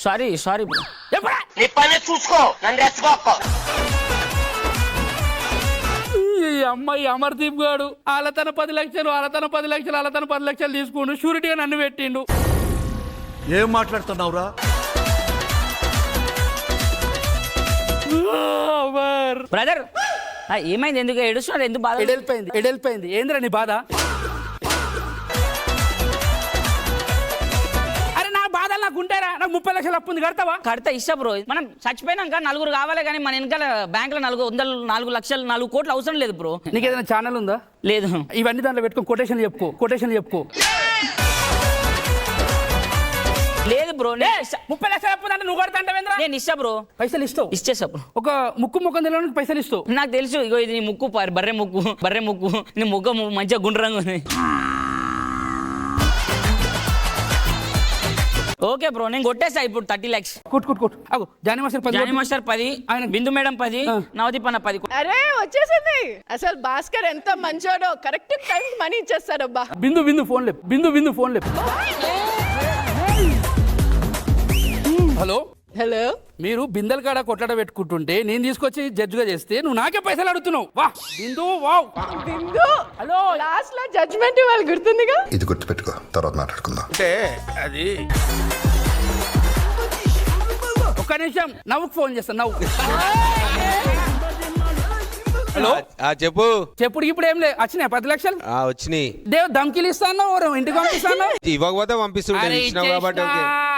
Sorry bro. నీ పని చూసుకో, నన్ను రెచ్చగొక్కో. ఈ అమ్మాయి అమర్దీప్ గాడు వాళ్ళతన 10 లక్షలు వాళ్ళతన 10 లక్షలు వాళ్ళతన 10 లక్షలు తీసుకుండు, షూరిటీగా నన్ను పెట్టిండు. ఏం మాట్లాడుతున్నావురా? బ్రదర్ ఏమైంది? ఎందుకు ఏడుస్తున్నాడు? ఎందుకు బాధ? ఎడెళ్ళిపోయింది. ఏంద్రా నీ బాధ? అరే నా బాధలు నాకు ఉంటారా? నాకు 30 లక్షలు అప్పు ఉంది, కడతావా? కడతా ఇష్టం బ్రో. మనం చచ్చిపోయినాక 4 కావాలి కానీ మన వెనకాల బ్యాంక్ లో 4 లక్షలు 4 కోట్లు అవసరం లేదు బ్రో. నీకు ఏదైనా ఛానల్ ఉందా? లేదు. ఇవన్నీ దాంట్లో పెట్టుకో, కొటేషన్ చెప్పుకో. లేదు బ్రో. 30 లక్షలు అప్పు అంటే నువ్వు కడతా అంటావేంద్రా? నేను ఇష్టం బ్రో. పైసలు ఇస్తావు? ఇచ్చేసా బ్రో. ఒక ముఖం తెలియడానికి పైసలు ఇస్తావు? నాకు తెలుసు. ఇగో ఇది నీ ముక్కు, బర్రె ముక్కు నీ ముఖం మంచిగా గుండ్రంగా ఉంది. ఓకే బ్రో, నేను కొట్టేసా ఇప్పుడు 30 lakhs. కొట్టు. అగో జానీ మాస్టర్ 10, ఆయన బిందు మేడం 10, నవదీప్ అన్న 10. అరే వచ్చేసింది. అసలు భాస్కర్ ఎంత మంచోడో, కరెక్ట్ టైం మనీ ఇచ్చేస్తాడబ్బా. బిందు ఫోన్ లేపు. హలో, మీరు బిందెల కాడ కొట్లాడ పెట్టుకుంటుంటే నేను తీసుకొచ్చి జడ్జిగా చేస్తే నువ్వు నాకే పైసలు అడుగుతున్నావు. బిందు హలో, లాస్ట్ లో జడ్జ్మెంట్ ఇవ్వాలి, గుర్తుందిగా? ఇది గుర్తుపెట్టుకో, తర్వాత మాట్లాడుకుందాం. అంటే అది ఒక్క నిమిషం, నవ్వుకు ఫోన్ చేస్తాను. నవ్వు. హలో చెప్పుడు ఇప్పుడు ఏం లేదు. వచ్చినాయి 10 లక్షలు వచ్చినాయి. దమ్కిలు ఇస్తాను, ఇంటికి పంపిస్తాను. ఇవ్వకపోతే పంపిస్తుంటే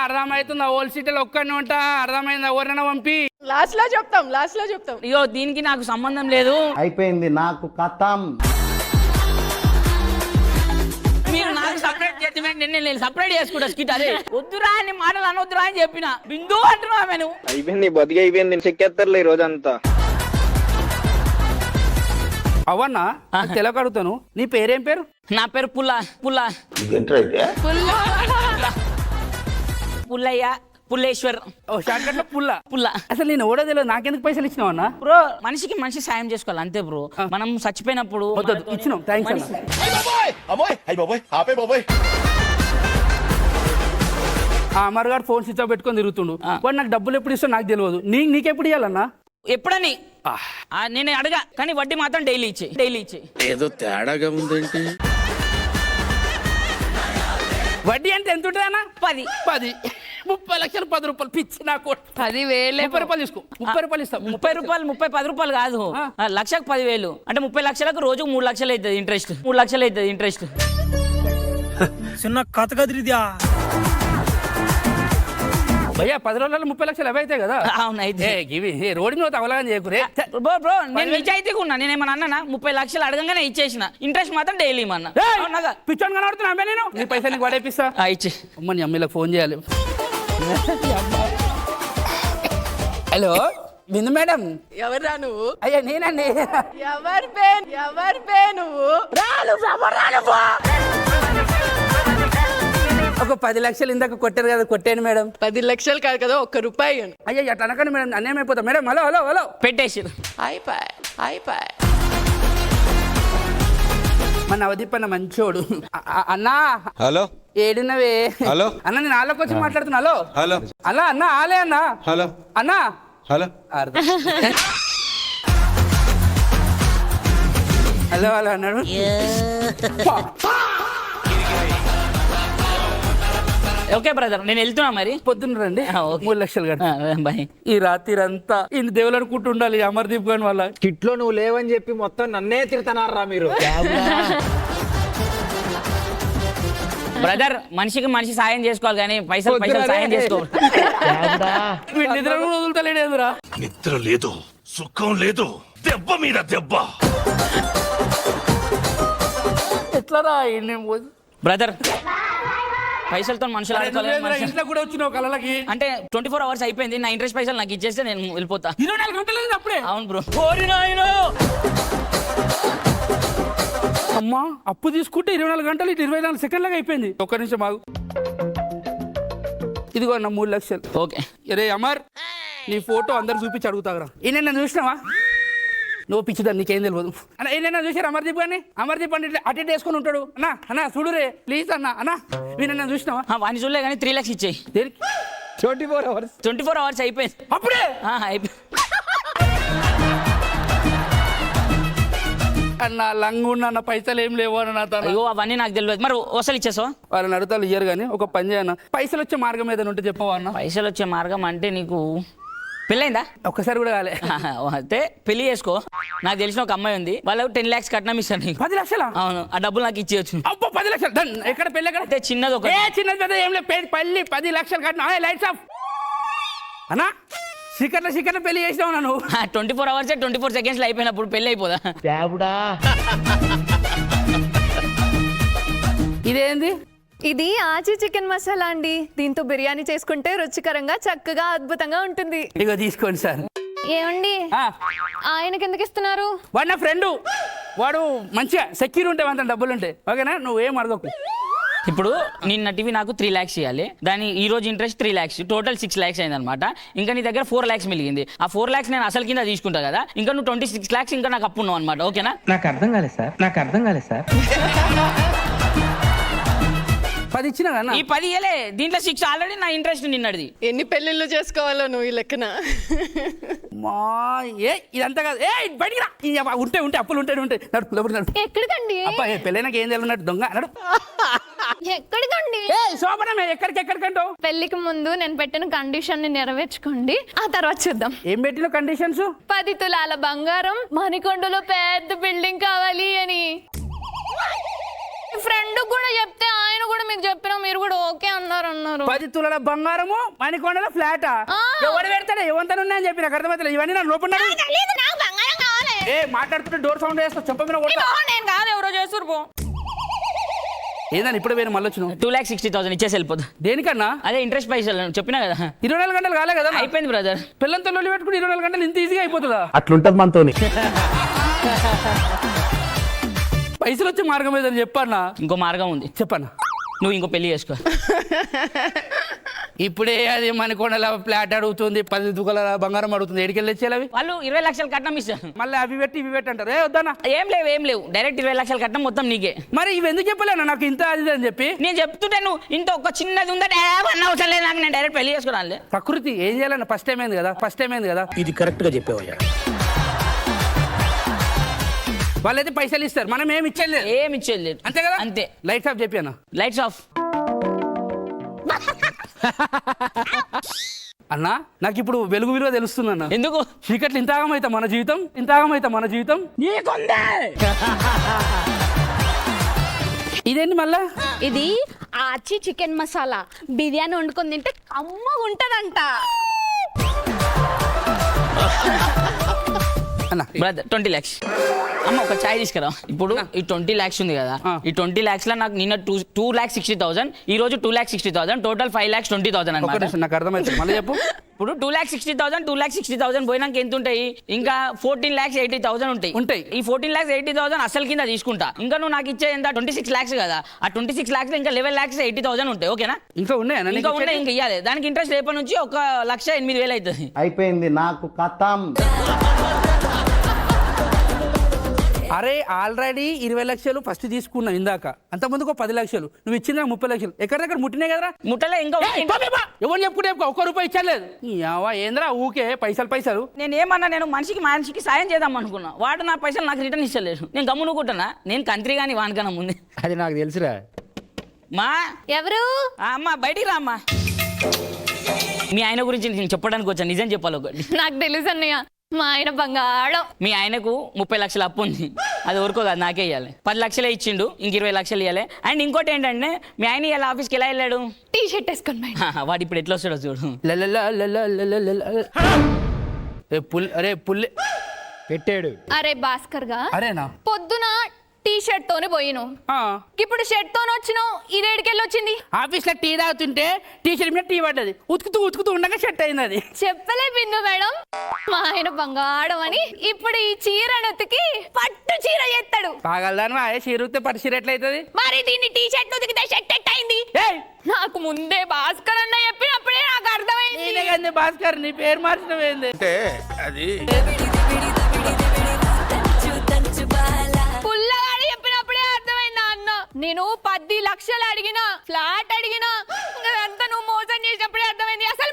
అర్థమవుతుంది. ఓల్డ్ సిటీలో ఒక్కడిని ఉంటా, అర్థమైంది. ఎవరైనా పంపి. లాస్ట్ లో చెప్తాం. అయ్యో దీనికి నాకు సంబంధం లేదు. అయిపోయింది నాకు కథం. మీరు నాకు సపరేట్ చేసి నేను సపరేట్ చేసుకుంటా స్కిట్. అదే వద్దురా అని మాటలు అనొద్దురా అని చెప్పిన. బిందు అంటున్నా నువ్వు. అయిపోయింది, బతికి అయిపోయింది. చెక్కేస్తారులే ఈ రోజంతా. అవన్నా తెలక అడుగుతాను, నీ పేరేం పేరు? నా పేరు పుల్లేశ్వర్. షార్ట్ కట్ లో పుల్ల. అసలు నేను ఓడో తెలియదు, నాకెందుకు పైసలు ఇచ్చినావు అన్న? బ్రో మనిషికి మనిషి సాయం చేసుకోవాలి అంతే బ్రో. మనం చచ్చిపోయినప్పుడు ఇచ్చినాం. థ్యాంక్స్ అన్న. అమర్ గారు ఫోన్ స్విచ్ ఆఫ్ పెట్టుకొని తిరుగుతుండు. వాడు నాకు డబ్బులు ఎప్పుడు ఇస్తా నాకు తెలియదు. నీకెప్పుడు ఇవ్వాలన్నా? ఎప్పుడని నేను అడగా, కానీ వడ్డీ మాత్రం డైలీ ఇచ్చే. ఏదో తేడాగా ఉందేంటి? వడ్డీ అంటే ఎంత ఉంటుంది అన్న? 10 30 లక్షలు 10 రూపాయలు పిచ్చి నాకు. 10,000 30 రూపాయలు తీసుకో. 30 రూపాయలు ఇస్తాం. 30 రూపాయలు 10 రూపాయలు కాదు, లక్షకు 10,000 అంటే 30 లక్షలకు రోజు 3 లక్షలు అవుతుంది ఇంట్రెస్ట్. చిన్న కథ కదిరిద్యా భయ్యా 10 రోజుల్లో 30 లక్షలు అవి అవుతాయి కదా? అవును అయితే. రోడ్డు మీద అవలాగని చేయకురే. బ్రో నేను నిజాయితీగా ఉన్నా. నేనేమన్నా అన్నా? 30 లక్షలు అడగంగానే ఇచ్చేసిన. ఇంట్రెస్ట్ మాత్రం డైలీ ఇమ్మన్నా. పిచ్చోని కనబడుతున్నా అమ్మే నేను. నీ పైసలు నీకు వాడేపిస్తా. ఇచ్చే. అమ్మ నీ అమ్మలకు ఫోన్ చేయాలి. హలో బిందు మేడం. ఎవరా నువ్వు? అయ్యా నేనండి. ఎవరు బే నువ్వు? ఒక 10 లక్షలు ఇందాక కొట్టారు కదా, కొట్టాను మేడం. 10 లక్షలు కాదు కదా, ₹1 అయ్యా అట్లా అనకండి మేడం, అన్యాయం అయిపోతా మేడం. హలో పెట్టేసి అయిపోయి. మన నవదీప్ అన్న మంచోడు. అన్నా హలో ఏడున్నవే? హలో అన్న నేను ఆలోకి వచ్చి మాట్లాడుతున్నా. హలో అన్న ఆలే అన్న. హలో అన్నా హలో అన్నాడు. ఓకే బ్రదర్, నేను వెళ్తున్నా మరి. పొద్దున్న రండి. 3 లక్షలు బాయ్. ఈ రాత్రి అంతా ఇన్ని దేవులు అనుకుంటుండాలి అమర్దీప్ గారి వల్ల. కిట్లో నువ్వు లేవని చెప్పి మొత్తం నన్నే తిడతానారా మీరు. బ్రదర్ మనిషికి మనిషి సాయం చేసుకోవాలి కానీ పైసలు సాయం చేసుకోవాలి. నిద్ర వదులుతలేడురా. నిద్ర లేదు, సుఖం లేదు, దెబ్బ మీద దెబ్బ. ఎట్లరా బ్రదర్ పైసలతో మనుషులు ఇంట్లో కూడా వచ్చినావు కలలకి. అంటే 24 hours అయిపోయింది. నా ఇంట్రెస్ట్ పైసలు నాకు ఇచ్చేస్తే నేను వెళ్ళిపోతా. 24 గంటలు అప్పుడే? అవును బ్రో. అమ్మా అప్పు తీసుకుంటే 24 గంటలు, 24 సెకండ్లాగా అయిపోయింది. ఒక్క నిమిషం ఆగు. ఇదిగో అన్న 3 లక్షలు. ఓకే. అరే అమర్, నీ ఫోటో అందరు చూపించి అడుగుతారా? నన్ను చూసినావా? నువ్వు పిచ్చిదా, నీకేం తెలియదు అన్న. ఏదైనా చూసారు అమర్దీప్ గారిని? అమర్దీప్ అంటే అటెండ్ వేసుకొని ఉంటాడు. అన్న చూడురే ప్లీజ్ అన్న. వీళ్ళని చూసినావా? వాడిని చూడలే కానీ 3 lakhs ఇచ్చేయి. దేనికి? 24 hours 24 అవర్స్ అయిపోయింది. అప్పుడే అయిపోయింది. అన్న లంగున్న అన్న పైసలు ఏం లేవు అన్న నా తన అయ్యో అవన్నీ నాకు తెలియదు. మరి అసలు ఇచ్చేసావా? వాళ్ళని అడుగుతారు ఇయ్యరు కానీ ఒక పని చేయన్న, పైసలు వచ్చే మార్గం ఏదైనా ఉంటే చెప్పవా అన్న? పైసలు వచ్చే మార్గం అంటే నీకు పెళ్ళైందా? ఒక్కసారి కూడా కాలే. అయితే పెళ్లి చేసుకో. నాకు తెలిసిన ఒక అమ్మాయి ఉంది, వాళ్ళు 10 lakhs కట్నం ఇస్తాను నీకు. 10 లక్షలా? అవును, ఆ డబ్బులు నాకు ఇచ్చేయచ్చు. అబ్బో 10 లక్షలు డన్. ఎక్కడ పెళ్ళి ఎక్కడ? అయితే చిన్నది ఒక చిన్నది పెద్ద ఏం లేదు, పెళ్లి 10 లక్షలు కట్టినా లైట్స్ ఆఫ్ అన్నా. శిఖర్ల పెళ్లి చేసినావు నువ్వు. 24 hours 24 seconds అయిపోయినప్పుడు పెళ్లి అయిపోదా? ఇదేంది? ఇది ఆచి చికెన్ మసాలా అండి. దీంతో బిర్యానీ చేసుకుంటే రుచికరంగా చక్కగా అద్భుతంగా ఉంటుంది. ఇగో తీసుకోండి సార్. ఏమండి ఆయనకి ఎందుకు ఇస్తున్నారు? వాడు నా ఫ్రెండ్, వాడు మంచిగా సెక్యూర్ ఉంటే అంత డబ్బులు ఉంటాయి. ఓకేనా, నువ్వేం అడగకు. ఇప్పుడు నిన్నటివి నాకు 3 lakhs ఇవ్వాలి, దాని ఈ రోజు ఇంట్రెస్ట్ 3 lakhs, టోటల్ 6 lakhs అయింది అనమాట. ఇంకా నీ దగ్గర 4 lakhs మిగిలింది. ఆ 4 lakhs నేను అసలు కింద తీసుకుంటా కదా, ఇంకా నువ్వు 26 lakhs ఇంకా నాకు అప్పు ఉన్నావు అనమాట. ఓకేనా? నాకు అర్థం కాలేదు సార్ 10 ఇచ్చినా కన్నా. ఈ 10 ఇయ్యలే, దీంట్లో 6 ఆల్రెడీ నా ఇంట్రెస్ట్ నిన్నటిది. ఎన్ని పెళ్ళిళ్ళు చేసుకోవాలో నువ్వు ఈ లెక్కన? మా ఇదంతా కాదు. బయటికి రా. ఉంటే అప్పులు ఉంటాయి. నడు లోపలికి నడు. ఎక్కడికండి? అబ్బా పెళ్ళైనాక ఏం తెలియనట్టు దొంగ నడు. ఎక్కడికండి? శోభనమే ఎక్కడికంటావు? పెళ్లికి ముందు నేను పెట్టిన కండిషన్ ని నెరవేర్చుకోండి, ఆ తర్వాత చూద్దాం. ఏం పెట్టిన కండిషన్స్? 10 తులాల బంగారం, మణికొండలో పెద్ద బిల్డింగ్ కావాలి అని. ఫ్రెండ్ కూడా చెప్తే ఆయన కూడా మీకు చెప్పినా మీరు కూడా ఓకే అన్నారు. 10 తులాల బంగారము, మణికొండలో ఫ్లాటా? ఎవరు పెడతాడు? ఏమంతా ఉన్నాయని చెప్పి నాకు అర్థమవుతుంది. ఇవన్నీ నా లోపల మాట్లాడుతుంటే డోర్ సౌండ్ చేస్తా, చెప్ప మీద నేను కాదు, ఎవరో చేస్తారు పో. ఏదని ఇప్పుడు వేరే మళ్ళీ వచ్చిన 2,60,000 ఇచ్చేసి వెళ్ళిపోదు. దేనికన్నా? అదే ఇంట్రెస్ట్ పైసలు చెప్పినా కదా. 24 గంటలు కాలే కదా? అయిపోయింది బ్రదర్. పిల్లలతో లొల్లి పెట్టుకుని 24 గంటలు ఇంత ఈజీగా అయిపోతుందా? అట్లుంటది మనతోని. పైసలు వచ్చే మార్గం ఏదని చెప్పన్నా. ఇంకో మార్గం ఉంది, చెప్పన్నా. నువ్వు ఇంకో పెళ్లి చేసుకో. ఇప్పుడే అది మణికొండల ఫ్లాట్ అడుగుతుంది, 10 తులాల బంగారం అడుగుతుంది. ఎడికెళ్ళి తెచ్చేయాలి అవి? వాళ్ళు 20 లక్షలు కట్నం ఇస్తారు. మళ్ళీ అవి పెట్టి ఇవి పెట్టి అంటారు. వద్దన్నా. ఏం లేవు డైరెక్ట్ 20 లక్షలు కట్నం మొత్తం నీకే. మరి ఇవి ఎందుకు చెప్పలేనా నాకు ఇంత అది అని చెప్పి? నేను చెప్తుంటే నువ్వు ఇంత ఒక చిన్నది ఉందా అన్న అవసరం లేదు నాకు, నేను డైరెక్ట్ పెళ్లి చేసుకున్నాను. ప్రకృతి ఏం చేయాలన్న ఫస్ట్ టైం అయింది కదా. ఇది కరెక్ట్ గా చెప్పేవయ్యా. వాళ్ళైతే పైసలు ఇస్తారు, మనం ఏమి ఇచ్చేది లేదు. ఏమి ఇచ్చేది లేదు. అంతే కదా? అంతే. లైట్స్ ఆఫ్ చెప్పాను. Lights off. అన్నా నాకు ఇప్పుడు వెలుగు విలువ తెలుస్తుంది అన్న. ఎందుకు? చీకట్లు ఇంత ఆగమైతా మన జీవితం. ఇదేంటి మళ్ళా? ఇది ఆచి చికెన్ మసాలా. బిర్యానీ వండుకొని తింటే కమ్మగా ఉంటదంట. అన్న బ్రదర్ 20 lakhs. అమ్మ ఒక చాయ్ తీసుకురా. ఇప్పుడు ఈ 20 lakhs ఉంది కదా, ఈ 20 lakhs లో నాకు నిన్న 2,60,000, ఈ రోజు 2,60,000, టోటల్ 5,20,000 అనమాట. నాకు అర్థమైంది, మళ్ళీ చెప్పు. ఇప్పుడు 2,60,000 పోయినాక ఎంత ఉంటాయి? ఇంకా 14,80,000 ఉంటాయి. ఈ 14,80,000 అసలు కింద తీసుకుంటా. ఇంకా నువ్వు నాకు ఇచ్చే ఎంత? 26 lakhs కదా. ఆ 26 lakhs ఇంకా 11,80,000 ఉంటాయి. ఓకేనా? ఇంకా ఉన్నాయి ఇంకా ఇవ్వాలి. దానికి ఇంట్రెస్ట్ రేపటి నుంచి 1,08,000 అవుతుంది. అయిపోయింది నాకు కథం. అరే ఆల్రెడీ 20 లక్షలు ఫస్ట్ తీసుకున్నావు ఇందాక, అంత ముందుకు 10 లక్షలు నువ్వు ఇచ్చిందా 30 లక్షలు ఎక్కడెక్కడ ముట్టినాయి కదరా. ముట్టలే ఇంకా. ఎవరు చెప్పుకుంటే ₹1 ఇచ్చలేదు. ఏంద్రా ఊకే పైసలు. నేను ఏమన్నా, నేను మనిషికి సాయం చేద్దాం అనుకున్నా, వాడు నా పైసలు నాకు రిటర్న్ ఇస్తలేదు. నేను గమ్మునుకుంటున్నా. నేను కంత్రి కానీ వానికన్నా ముందే. అది నాకు తెలుసురా. మా ఎవరు? అమ్మా బయటికి రా అమ్మా. మీ ఆయన గురించి నేను చెప్పడానికి వచ్చాను, నిజం చెప్పాలి ఒకటి. నాకు తెలుసు అన్నయ్య, మా ఆయన బంగాళం. మీ ఆయనకు 30 లక్షలు అప్పు ఉంది, అది ఊరుకో కాదు నాకే ఇవ్వాలి. 10 లక్షలే ఇచ్చిండు, ఇంక 20 లక్షలు ఇవ్వాలి. అండ్ ఇంకోటి ఏంటంటే మీ ఆయన ఇలా ఆఫీస్కి ఎలా వెళ్ళాడు? టీ షర్ట్ వేసుకొని. వాడు ఇప్పుడు ఎట్లా వస్తాడో చూడు. అరే పుల్లే పెట్టాడు. అరే భాస్కర్ గా, అరేనా పొద్దున టీ షర్ట్ తోనే పోయిను, ఇప్పుడు షర్ట్ తోనే వచ్చినావు. ఇదేడికెళ్ళి వచ్చింది? ఆఫీస్ లో టీ తాగుతుంటే టీ షర్ట్ మీద టీ పడ్డది, ఉతుకుతూ ఉండగా షర్ట్ అయింది. అది చెప్పలే బిందు మేడం, మా ఆయన బంగారం అని. ఇప్పుడు ఈ చీర ఉతికి పట్టు చీర చేస్తాడు. పాగలదాను చీర ఉతికితే పట్టు చీర ఎట్లయితుంది? మరి దీన్ని టీ షర్ట్ ఉతికితే షర్ట్ ఎట్ అయింది? నాకు ముందే భాస్కర్ అన్న చెప్పినప్పుడే నాకు అర్థమైంది. భాస్కర్ నీ పేరు మార్చడం అంటే అది పుల్లగాడి చెప్పినప్పుడే అర్థమైందా అన్న? నేను 10 లక్షలు అడిగినా, ఫ్లాట్ అడిగినా, అంతా నువ్వు మోసం చేసినప్పుడే అర్థమైంది. అసలు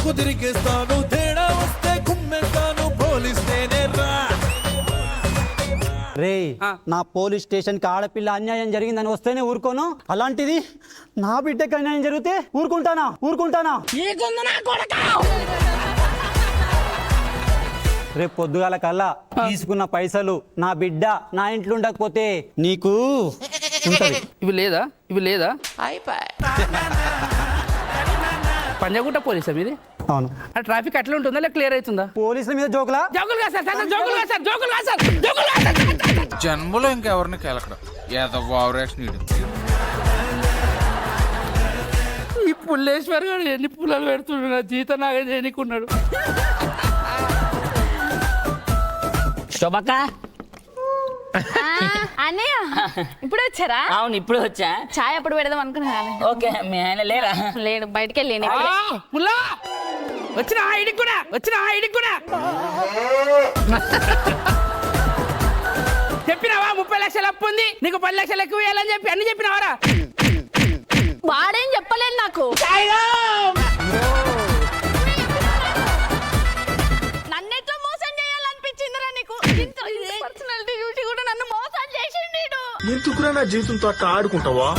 కుదిరికేస్తాను తేడా వస్తే కుమ్మేస్తాను పోలీస్ నేనేరా రే నా పోలీస్ స్టేషన్ కి ఆడపిల్ల అన్యాయం జరిగిందని వస్తేనే ఊరుకోను, అలాంటిది నా బిడ్డకి అన్యాయం జరిగితే ఊరుకుంటానా రేపు పొద్దుగాల కల్లా తీసుకున్న పైసలు నా బిడ్డ నా ఇంట్లో ఉండకపోతే నీకు ఉంటది. ఇవి లేదా పంజాగుట్ట పోలీసా మీది? అవును. ఆ ట్రాఫిక్ అట్లా ఉంటుందా లేక క్లియర్ అవుతుందా? పోలీసుల మీద జోకులా? జన్మలో ఇంకెవరిని కెలకడం ఏదో ఓవరాక్షన్ ఈ పుల్లేశ్వర్ గారు ఎన్ని పుల్లలు పెడుతున్నాడు, నా జీతం నాగే చేయనీకున్నాడు. శోభక్క అన్నయ్య ఇప్పుడు వచ్చారా? అవును ఇప్పుడు వచ్చా. చాయ్ అప్పుడు పెడదాం అనుకున్నా. ఓకే మీ ఆయన లేరా? లేడు, బయటికి వెళ్ళి ముల్లా వచ్చిన ఐడికి కూడా చెప్పినావా 30 లక్షలు అప్పు ఉంది నీకు 10 లక్షలు ఎక్కువ ఇవ్వాలని చెప్పి అన్ని చెప్పినావారా? వాడేం చెప్పలేదు నాకు. నన్నెట్లా మోసం చేయాలనిపించిందిరా నీకు? పర్సనాలిటీ చూసి కూడా నన్ను మోసం చేసిండు. ఎందుకురా నా జీవితంతో అట్లా ఆడుకుంటావా?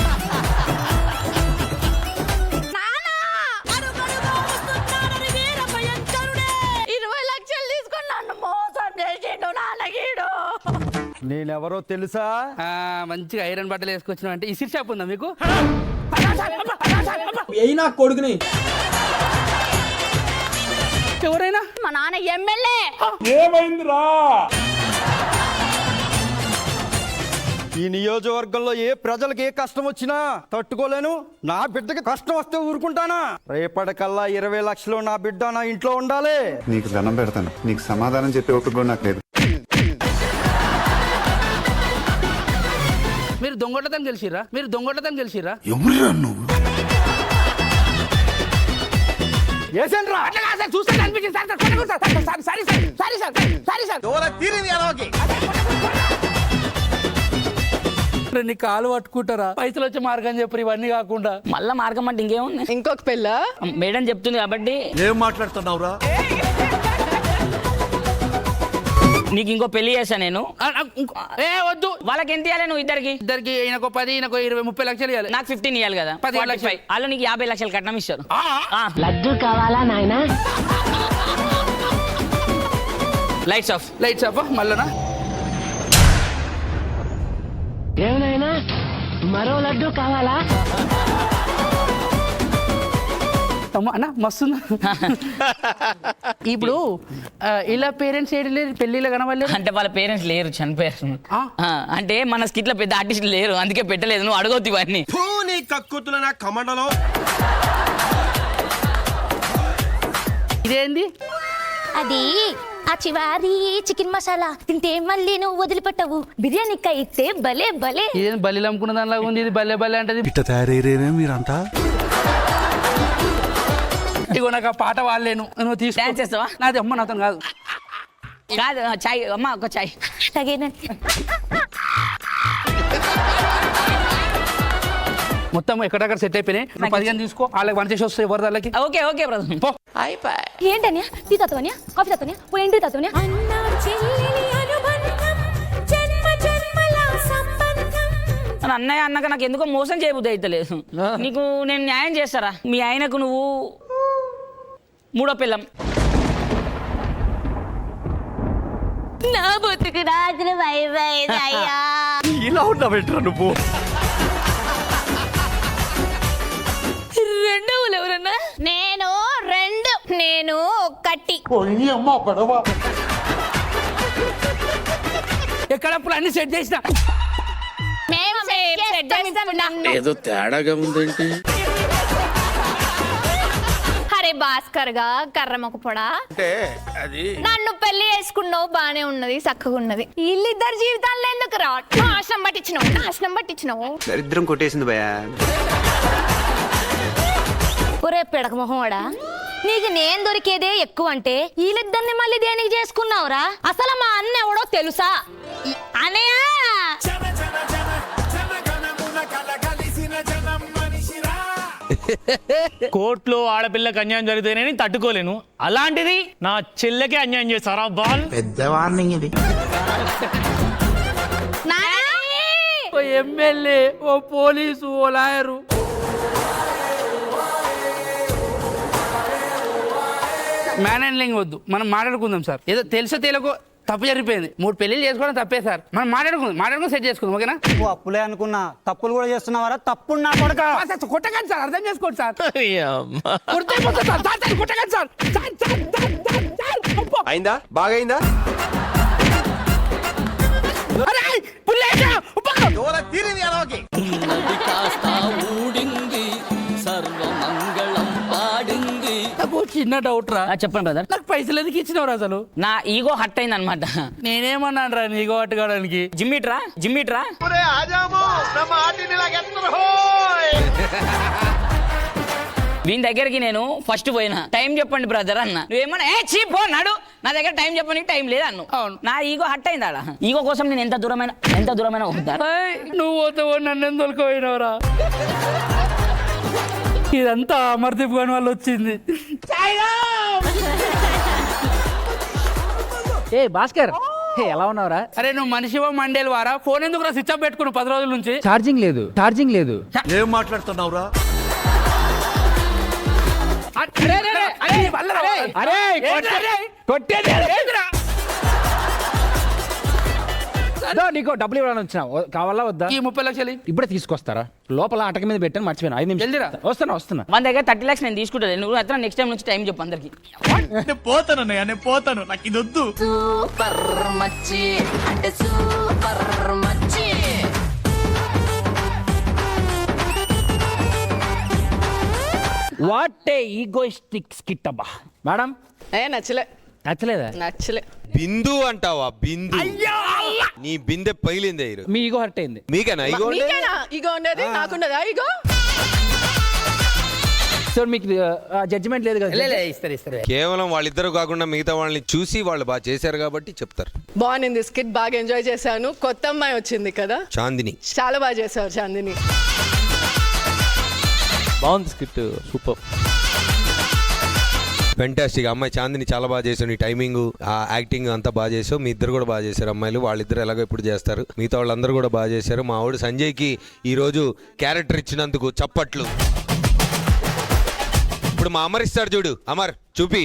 20 లక్షలు తీసుకొని నన్ను మోసం చేసిండు నాన్నగీడు. నేనెవరో తెలుసా? మంచిగా ఐరన్ బట్టలు వేసుకొచ్చినా అంటే ఇసిరి షాప్ ఉందా మీకు? అయినా కొడుకుని ఎవరైనా మా నాన్న ఎమ్మెల్యే. ఈ నియోజకవర్గంలో ఏ ప్రజలకు ఏ కష్టం వచ్చినా తట్టుకోలేను, నా బిడ్డకి కష్టం వస్తే ఊరుకుంటానా? రేపటికల్లా 20 లక్షలు నా బిడ్డ నా ఇంట్లో ఉండాలి. నీకు దండం పెడతాను, నీకు సమాధానం చెప్పే ఓపిక కూడా నాకు లేదు. మీరు దొంగటతనం గెలిచిరా? ఎవరురా నువ్వు? ఏసేంట్రా? చూస్తే అనిపించింది నీ కాలు పట్టుకుంటారా? పైసలు వచ్చే మార్గం చెప్పరు ఇవన్నీ కాకుండా. మళ్ళా మార్గం అంటే ఇంకేముంది? ఇంకొక పిల్ల మేడం చెప్తుంది కాబట్టి. ఏం మాట్లాడుతున్నావురా? నీకు ఇంకో పెళ్లి చేశా నేను. వద్దు, వాళ్ళకి ఎంత ఇవ్వాలి? నువ్వు ఇద్దరికి ఈయనకు 10 ఈయనకు 20 30 లక్షలు ఇవ్వాలి. నాకు 15 ఇవ్వాలి కదా. 15 లక్షలు. వాళ్ళు నీకు 50 లక్షలు కట్నం ఇస్తారు. లడ్డు కావాలా నాయనా? Lights off. మళ్ళా ఏమైనా మరో లడ్డు కావాలా? అన్న మస్తుందా? ఇప్పుడు ఇలా పేరెంట్స్ ఏడు లేరు, పెళ్లిలో కనవలేదు అంటే వాళ్ళ పేరెంట్స్ లేరు, చనిపోయారు. అంటే మన స్కిట్ లో పెద్ద ఆర్టిస్టులు లేరు, అందుకే పెట్టలేదు. నువ్వు అడగొద్దు ఇవన్నీ. ఇదేంది? అది ఆ చివారి చికెన్ మసాలా తింటే మళ్ళీ నువ్వు వదిలిపెట్టవు. బిర్యానీ అయితే భలే భలే. ఇదేం బల్లి అమ్ముకున్న దానిలాగా ఉంది. ఇది భలే అంటే ఇట్ట తయారయ్యేనే మీరంతా. ఇగో నాకు ఆ పాట వాళ్ళేను, నువ్వు తీసి డాన్స్ చేస్తావా? నాది అమ్మ నాతో కాదు. చాయ్ అమ్మ, ఒక చాయ్. మొత్తం ఎక్కడెక్కడ సెట్ అయిపోయినాయి. 15 తీసుకో, వాళ్ళకి పని చేసి వస్తాయి ఎవరి దానికి. Okay brother. ఏంటన్యా? టీ తాతవన్యా? కాఫీ తాతవన్యా? ఏంటి తాతవన్యా? అన్నయ్య అన్నక నాకు ఎందుకో మోసం చేయబుద్ధి అయితే లేదు. నీకు నేను న్యాయం చేస్తారా? మీ ఆయనకు నువ్వు 3వ పిల్లం. నా బతుకు రాత్రి వైవయ్యా. ఇలా ఉన్నావేంట్రా నువ్వు? రెండోళ్ళు ఎవరన్నా? నేను 2, నేను 1. ఎక్కడప్పుడు అన్ని సెట్ చేసిన ఏదో తేడాగా ఉందేంటి? అరే భాస్కర్ గా కర్రమొక పొడా, నన్ను పెళ్లి చేసుకున్నావు, బానే ఉన్నది, చక్కగా ఉన్నది. వీళ్ళిద్దరు జీవితాల్లో ఎందుకు రా నాశనం పట్టించినావు. దరిద్రం కొట్టేసింది భయ. ఒరే పెడక మొహోడా, నీకు నేను దొరికేదే ఎక్కువ అంటే వీళ్ళిద్దరిని మళ్ళీ దేనికి చేసుకున్నావురా? అసలు మా అన్న ఎవడో తెలుసా? అనయ్య కోర్టులో ఆడపిల్లకి అన్యాయం జరిగితేనే తట్టుకోలేను, అలాంటిది నా చెల్లెకే అన్యాయం చేస్తారా బాల్? పెద్ద వార్నింగ్ ఇది. ఓ ఎమ్మెల్యే, ఓ పోలీసు, ఓ లాయరు. మ్యాన్ హ్యాండ్లింగ్ వద్దు, మనం మాట్లాడుకుందాం సార్. ఏదో తెలుసో తెలియకో తప్పు జరిగిపోయింది. 3 పెళ్లిళ్ళు చేసుకోవడం తప్పే సార్. మనం మాట్లాడుకుని సెట్ చేసుకుందాం, ఓకేనా? అప్పులే అనుకున్నా, తప్పులు కూడా చేస్తున్నావారా? తప్పుడు నా కొడక. కొట్టకండి సార్, అర్థం చేసుకోండి సార్. కొట్టేయపోతుంది సార్. కొట్టకండి సార్. అయిందా? బాగైందా? అరే, పుల్లేశా, ఉప్పా. నాకు చిన్న డౌట్ రా. చెప్పండి బ్రదర్. నాకు పైసలు ఎందుకు ఇచ్చినవరా అసలు? నా ఈగో హట్ అయింది అనమాట. నేనేమన్నాను రా నీగో అట్టుకోవడానికి? జిమ్మిట్రా వీని దగ్గరికి నేను ఫస్ట్ పోయినా, టైం చెప్పండి బ్రదర్ అన్న. నువ్వేమన్నా చీప్ నాడు, నా దగ్గర టైం చెప్పడానికి టైం లేదు అన్ను. నా ఈగో హట్ అయింది ఆడ. ఈగో కోసం నేను ఎంత దూరమైన వద్దా? నువ్వు పోతావో నన్ను ఎందుకు పోయినవరా? ఇదంతా అమర్దీప్ గాని వాళ్ళు వచ్చింది. ఏ భాస్కర్, ఎలా ఉన్నావురా? అరే నువ్వు మనిషివో మండేలు వారా? ఫోన్ ఎందుకు రా స్విచ్ ఆఫ్ పెట్టుకుని 10 రోజుల నుంచి? ఛార్జింగ్ లేదు. ఏం మాట్లాడుతున్నావురా? నీకు డబ్బులు ఇవ్వడానికి వచ్చినావు, కావాలా వద్దా? ఈ 30 లక్షలు ఇప్పుడే తీసుకొస్తారా? లోపల అటక మీద పెట్టాను, మర్చిపోయాను. 5 నిమిషాలు. జల్దిరా. వస్తున్నా. మన దగ్గర 30 lakhs నేను తీసుకుంటాను. నువ్వు అతను నెక్స్ట్ టైం నుంచి టైం చెప్పు అందరికి. నేను పోతాను, నాకు ఇది వద్దు. వాట్ ఏ ఈగోయిస్టిక్ స్కిట్ అబ్బా. మేడం నచ్చలే. బిందు అంటావా? బిందు నీ బిందె పగిలిందే. మీ ఈగో హర్ట్ అయింది. మీకేనా ఇగో? నీకేనా ఇగో ఉండేది? నాకున్నదా ఇగో? సో మీకు జడ్జిమెంట్ లేదు కదా? ఇస్తారు. కేవలం వాళ్ళిద్దరు కాకుండా మిగతా వాళ్ళని చూసి వాళ్ళు బాగా చేశారు కాబట్టి చెప్తారు. బాగుంది స్కిట్, బాగా ఎంజాయ్ చేశాను. కొత్త అమ్మాయి వచ్చింది కదా చాందిని, చాలా బాగా చేశారు చాందిని. బాగుంది స్కిట్, సూపర్, ఫెంటాస్టిక్. అమ్మాయి చాందిని చాలా బాగా చేశావు. నీ టైమింగ్, ఆ యాక్టింగ్ అంతా బాగా చేసావు. మీ ఇద్దరు కూడా బాగా చేశారు అమ్మాయిలు. వాళ్ళిద్దరు ఎలాగో ఇప్పుడు చేస్తారు. మిగతా వాళ్ళందరూ కూడా బాగా చేశారు. మా ఆవిడ సంజయ్కి ఈరోజు క్యారెక్టర్ ఇచ్చినందుకు చప్పట్లు. ఇప్పుడు మా అమర్ ఇస్తాడు చూడు. అమర్ చూపి.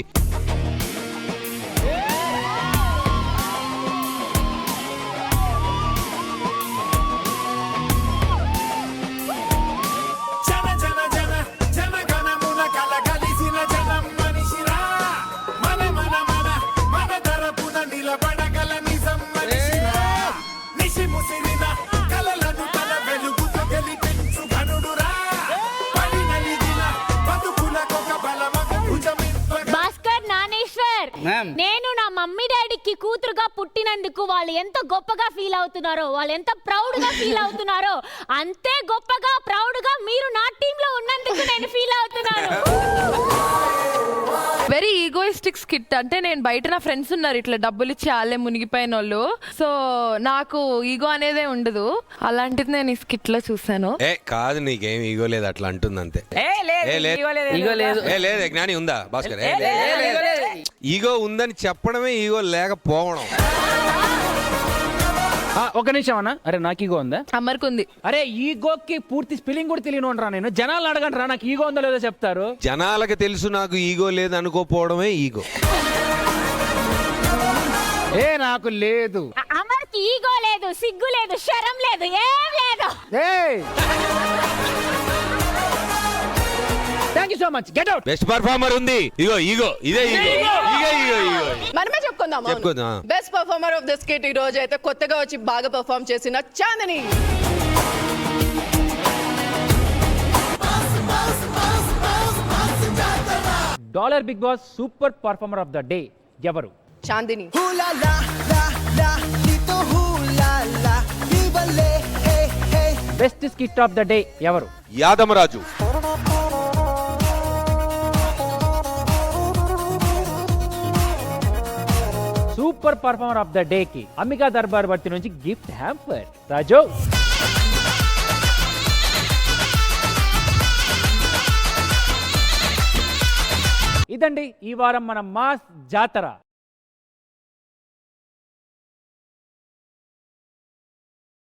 నేను నా మమ్మీ డాడీకి కూతురుగా పుట్టినందుకు వాళ్ళు ఎంత గొప్పగా ఫీల్ అవుతున్నారో, వాళ్ళు ఎంత ప్రౌడ్ గా ఫీల్ అవుతున్నారో, అంతే గొప్పగా ప్రౌడ్ గా మీరు నా టీమ్ లో ఉన్నందుకు నేను ఫీల్ అవుతున్నాను. Very egoistic skit. అంటే నేను బయట నా ఫ్రెండ్స్ ఉన్నారు ఇట్లా డబ్బులు ఇచ్చి వాళ్ళే మునిగిపోయిన వాళ్ళు. సో నాకు ఈగో అనేదే ఉండదు. అలాంటిది నేను ఈ స్కిట్ లో చూసాను. ఏ కాదు, నీకేం ఈగో లేదు అట్లా అంటుంది అంతే. లేదు జ్ఞాని ఉందా భాస్కర్? ఈగో ఉందని చెప్పడమే ఈగో లేకపోవడం. ఒక నిమిషం అన్న. అరే నాకు ఈగో ఉందా? అమర్కుంది. అరే ఈగోకి పూర్తి స్పెల్లింగ్ కూడా తెలియను రా నేను. జనాలు అడగండి రా, నాకు ఈగో ఉందో లేదో చెప్తారు. జనాలకు తెలుసు నాకు ఈగో లేదు అనుకోపోవడమే ఈగో. నాకు లేదు. అమర్కి ఈగో లేదు, సిగ్గు లేదు, శరం లేదు, ఏం లేదు. Thank you so much. Get out. Best performer ఉంది. ఇగో ఇదే మనమే చెప్పుకుందాం. Best performer of the skit ఈ రోజు అయితే కొత్తగా వచ్చి బాగా పర్ఫార్మ్ చేసిన Chandini. Dollar Bigg Boss super performer of the day ఎవరు? Chandini. Best skit of the day ఎవరు? Yadammaraju. Super performer of the day కి అంబికా దర్బార్ బర్తి నుంచి గిఫ్ట్ హ్యాంపర్ రాజు. ఇదండి ఈ వారం మన మాస్ జాతర.